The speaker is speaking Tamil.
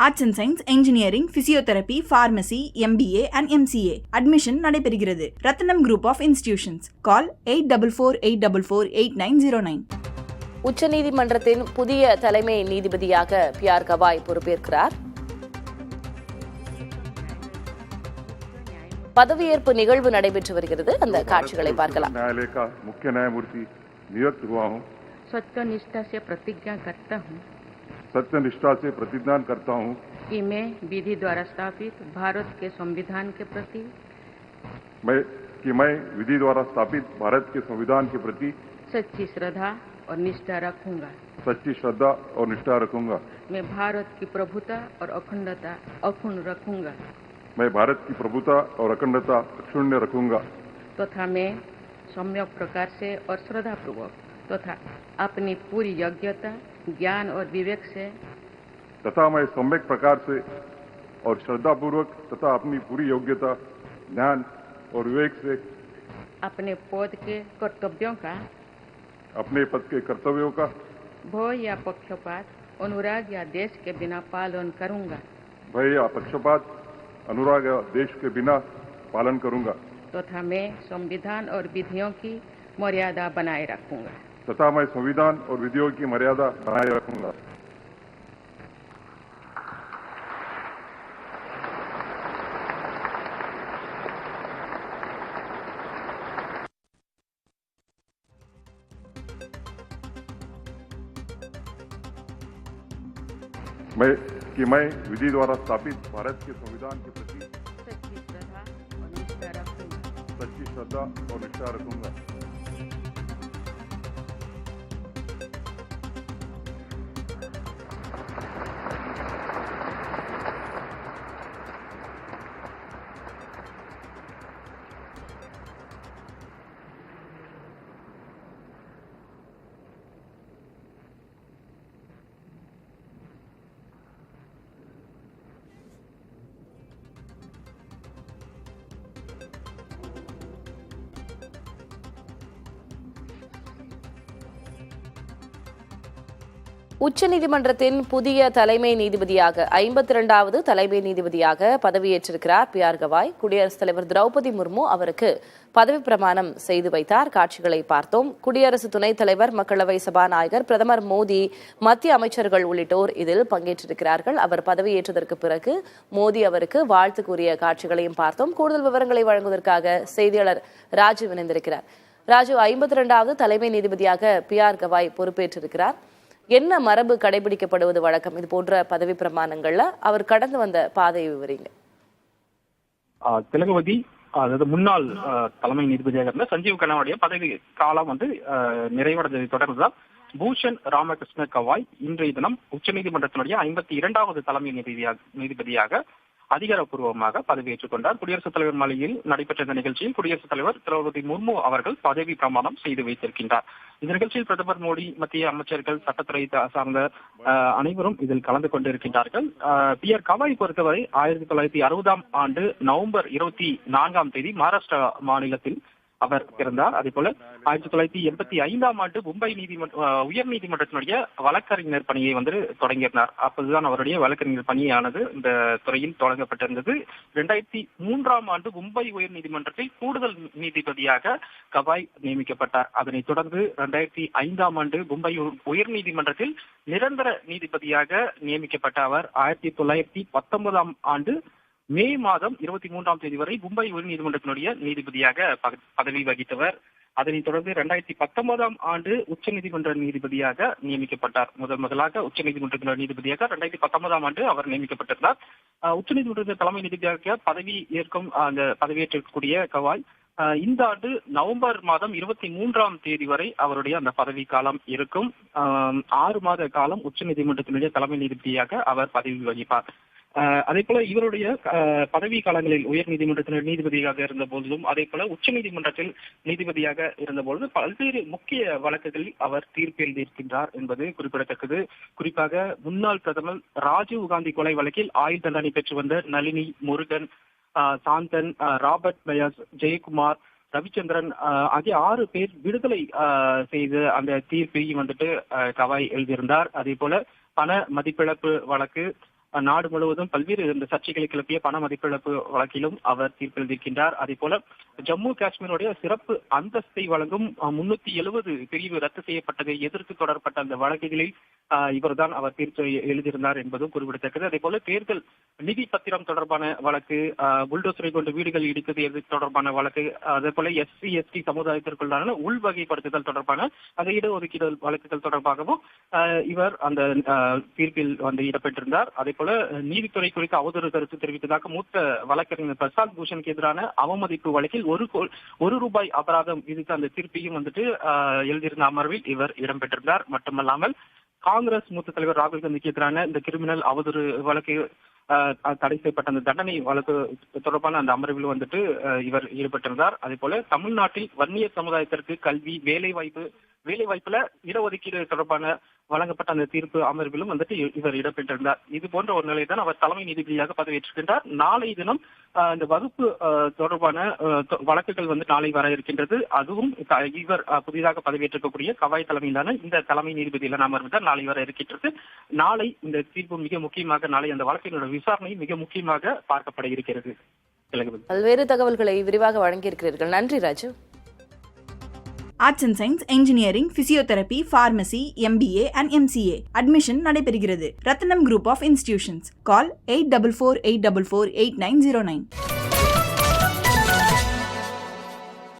Arts and science, engineering, physiotherapy, pharmacy, MBA and MCA admission நடைபெறுகிறது. ரத்னம் குரூப் ஆஃப் இன்ஸ்டிடியூஷன்ஸ். கால் 8444848909. உச்சநீதிமன்றத்தின் புதிய தலைமை நீதிபதியாக PR கவாய் பொறுப்பேற்கிறார். பதவியேற்பு நிகழ்வு நடைபெற்று வருகிறது. அந்த காட்சிகளை பார்க்கலாம். न्यायालय का मुख्य न्यायमूर्ति नियुक्त हुआ हूँ. सत्यनिष्ठा से प्रतिज्ञा करता हूँ. सत्यनिष्ठा से प्रतिज्ञा करता हूँ कि मैं विधि द्वारा स्थापित भारत के संविधान के प्रति मैं विधि द्वारा स्थापित भारत के संविधान के प्रति सच्ची श्रद्धा और निष्ठा रखूंगा. सच्ची श्रद्धा और निष्ठा रखूंगा. मैं भारत की प्रभुता और अखंडता अक्षुण्ण रखूंगा. मैं भारत की प्रभुता और अखंडता अक्षुण्ण रखूंगा. तथा मैं सम्यक प्रकार से और श्रद्धापूर्वक तथा अपनी पूरी योग्यता, ज्ञान और विवेक से तथा मैं सम्यक प्रकार से और श्रद्धापूर्वक तथा अपनी पूरी योग्यता, ज्ञान और विवेक से अपने पद के कर्तव्यों का भय या पक्षपात, अनुराग या देश के बिना पालन करूंगा. भय या पक्षपात, अनुराग या देश के बिना पालन करूंगा. तथा मैं संविधान और विधियों की मर्यादा बनाए रखूंगा. तथा मैं संविधान और विधियों की मर्यादा बनाए रखूंगा. मैं विधि द्वारा स्थापित भारत के संविधान के प्रति सच्ची श्रद्धा और निष्ठा रखूंगा. सच्ची श्रद्धा और निष्ठा रखूंगा. உச்சநீதிமன்றத்தின் புதிய தலைமை நீதிபதியாக 52வது தலைமை நீதிபதியாக பதவியேற்றிருக்கிறார் PR கவாய். குடியரசுத் தலைவர் திரௌபதி முர்மு அவருக்கு பதவி பிரமாணம் செய்து வைத்தார். காட்சிகளை பார்த்தோம். குடியரசு துணைத் தலைவர், மக்களவை சபாநாயகர், பிரதமர் மோடி, மத்திய அமைச்சர்கள் உள்ளிட்டோர் இதில் பங்கேற்றிருக்கிறார்கள். அவர் பதவியேற்றதற்கு பிறகு மோடி அவருக்கு வாழ்த்து கூறிய காட்சிகளையும் பார்த்தோம். கூடுதல் விவரங்களை வழங்குவதற்காக செய்தியாளர் ராஜு இணைந்திருக்கிறார். ராஜு, 52வது தலைமை நீதிபதியாக PR கவாய் பொறுப்பேற்றிருக்கிறார். என்ன மரபு கடைபிடிக்கப்படுவது வழக்கம்? இது போன்ற பதவி பிரமாணங்கள்ல அவர் கடந்து வந்த பாதையை விவரிங்க. திலகவதி, அதாவது முன்னாள் தலைமை நீதிபதியாக இருந்த சஞ்சீவ் கண்ணாவுடைய பதவி காலம் நிறைவடைந்ததை தொடர்ந்துதான் பூஷன் ராமகிருஷ்ண கவாய் இன்றைய தினம் உச்சநீதிமன்றத்தினுடைய 52வது தலைமை நீதிபதியாக அதிகாரப்பூர்வமாக பதவியேற்றுக் கொண்டார். குடியரசுத் தலைவர் மாளிகையில் நடைபெற்ற இந்த நிகழ்ச்சியில் குடியரசுத் தலைவர் திரௌபதி முர்மு அவர்கள் பதவி பிரமாணம் செய்து வைத்திருக்கின்றார். இந்த நிகழ்ச்சியில் பிரதமர் மோடி, மத்திய அமைச்சர்கள், சட்டத்துறை சார்ந்த அனைவரும் இதில் கலந்து கொண்டிருக்கின்றார்கள். PR கவாய் பொறுத்தவரை 1960ஆம் ஆண்டு நவம்பர் 24ஆம் தேதி மகாராஷ்டிரா மாநிலத்தில் அவர் பிறந்தார். அதே போல 1985ஆம் ஆண்டு மும்பை உயர் நீதிமன்றத்தினுடைய வழக்கறிஞர் பணியை தொடங்கினார். அப்போதுதான் அவருடைய வழக்கறிஞர் பணியானது இந்த துறையில் தொடங்கப்பட்டிருந்தது. 2003ஆம் ஆண்டு மும்பை உயர் நீதிமன்றத்தில் கூடுதல் நீதிபதியாக கவாய் நியமிக்கப்பட்டார். அதனைத் தொடர்ந்து 2005ஆம் ஆண்டு மும்பை உயர் நீதிமன்றத்தில் நிரந்தர நீதிபதியாக நியமிக்கப்பட்ட அவர் 1919ஆம் ஆண்டு மே மாதம் 23ஆம் தேதி வரை மும்பை உயர் நீதிமன்றத்தினுடைய நீதிபதியாக பதவி வகித்தவர். அதனைத் தொடர்ந்து 2019ஆம் ஆண்டு உச்சநீதிமன்ற நீதிபதியாக நியமிக்கப்பட்டார். முதலாக உச்சநீதிமன்றத்தினுடைய நீதிபதியாக 2019ஆம் ஆண்டு அவர் நியமிக்கப்பட்டிருந்தார். உச்சநீதிமன்றத்தின் தலைமை நீதிபதியாக பதவியேற்றக்கூடிய கவாய் இந்த ஆண்டு நவம்பர் மாதம் 23ஆம் தேதி வரை அவருடைய அந்த பதவி காலம் இருக்கும். 6 மாத காலம் உச்சநீதிமன்றத்தினுடைய தலைமை நீதிபதியாக அவர் பதவி வகிப்பார். அதே போல இவருடைய பதவி காலங்களில் உயர் நீதிமன்றத்தில் நீதிபதியாக இருந்த போதிலும், அதே போல உச்ச நீதிமன்றத்தில் நீதிபதியாக இருந்த பொழுது பல்வேறு முக்கிய வழக்குகளில் அவர் தீர்ப்பு எழுதியிருக்கின்றார் என்பது குறிப்பிடத்தக்கது. குறிப்பாக முன்னாள் பிரதமர் ராஜீவ் காந்தி கொலை வழக்கில் ஆயுள் தண்டனை பெற்று வந்த நளினி, முருகன், சாந்தன், ராபர்ட் பயாஸ், ஜெயக்குமார், ரவிச்சந்திரன் ஆகிய 6 பேர் விடுதலை செய்து அந்த தீர்ப்பை கவாய் எழுதியிருந்தார். அதே போல பண மதிப்பிழப்பு வழக்கு, நாடு முழுவதும் பல்வேறு இந்த சர்ச்சைகளை கிளப்பிய பண மதிப்பிழப்பு வழக்கிலும் அவர் தீர்ப்பெழுதியிருக்கின்றார். அதே போல ஜம்மு காஷ்மீருடைய சிறப்பு அந்தஸ்தை வழங்கும் 370 பிரிவு ரத்து செய்யப்பட்டதை எதிர்த்து தொடரப்பட்ட அந்த வழக்குகளில் இவர்தான் அவர் தீர்ப்பு எழுதியிருந்தார் என்பதும் குறிப்பிடத்தக்கது. அதே போல தேர்தல் நிதி பத்திரம் தொடர்பான வழக்கு, புல்டோசரை கொண்டு வீடுகள் இடித்தது தொடர்பான வழக்கு, அதே போல SC ST சமுதாயத்திற்குள்ளான உள்வகைப்படுத்துதல் தொடர்பான அந்த இடஒதுக்கீடு வழக்குகள் தொடர்பாகவும் இவர் அந்த தீர்ப்பில் வந்து இடம்பெற்றிருந்தார். அதே போல நீதித்துறை குறித்து அவதூறு கருத்து தெரிவித்ததாக மூத்த வழக்கறிஞர் பிரசாந்த் பூஷனுக்கு எதிரான அவமதிப்பு வழக்கில் ₹1 அபராதம் விதித்த அந்த தீர்ப்பையும் வந்துட்டு எழுதியிருந்த அமர்வில் இவர் இடம்பெற்றிருந்தார். மட்டுமல்லாமல் காங்கிரஸ் மூத்த தலைவர் ராகுல் காந்திக்கு எதிரான இந்த கிரிமினல் அவதூறு வழக்கு தடை செய்யப்பட்ட அந்த தண்டனை வழக்கு தொடர்பான அந்த அமர்வில் வந்துட்டு இவர் ஈடுபட்டிருந்தார். அதே போல தமிழ்நாட்டில் வன்னியர் சமுதாயத்திற்கு கல்வி, வேலைவாய்ப்புல இடஒதுக்கீடு தொடர்பான வழங்கப்பட்ட அந்த தீர்ப்பு அமர்விலும் வந்துட்டு இவர் இடம்பெற்றிருந்தார். இது போன்ற ஒரு நிலையை தான் அவர் தலைமை நீதிபதியாக பதவியேற்றிருக்கின்றார். நாளை தினம் இந்த வகுப்பு தொடர்பான வழக்குகள் வந்து நாளை வர இருக்கின்றது. அதுவும் இவர் புதிதாக பதவியேற்றிருக்கக்கூடிய கவாய் தலைமையிலான இந்த தலைமை நீதிபதியிலான அமர்வு தான் நாளை வர இருக்கின்றது. நாளை இந்த தீர்ப்பு மிக முக்கியமாக, நாளை அந்த வழக்கினுடைய விசாரணை மிக முக்கியமாக பார்க்கப்பட இருக்கிறது. பல்வேறு தகவல்களை விரிவாக வழங்கியிருக்கிறீர்கள். நன்றி Raju. Arts and science, engineering, physiotherapy, pharmacy, MBA and MCA admission நடைபெறுகிறது. ரத்னம் குரூப் ஆஃப் இன்ஸ்டிடியூஷன்ஸ். கால் 8448448909.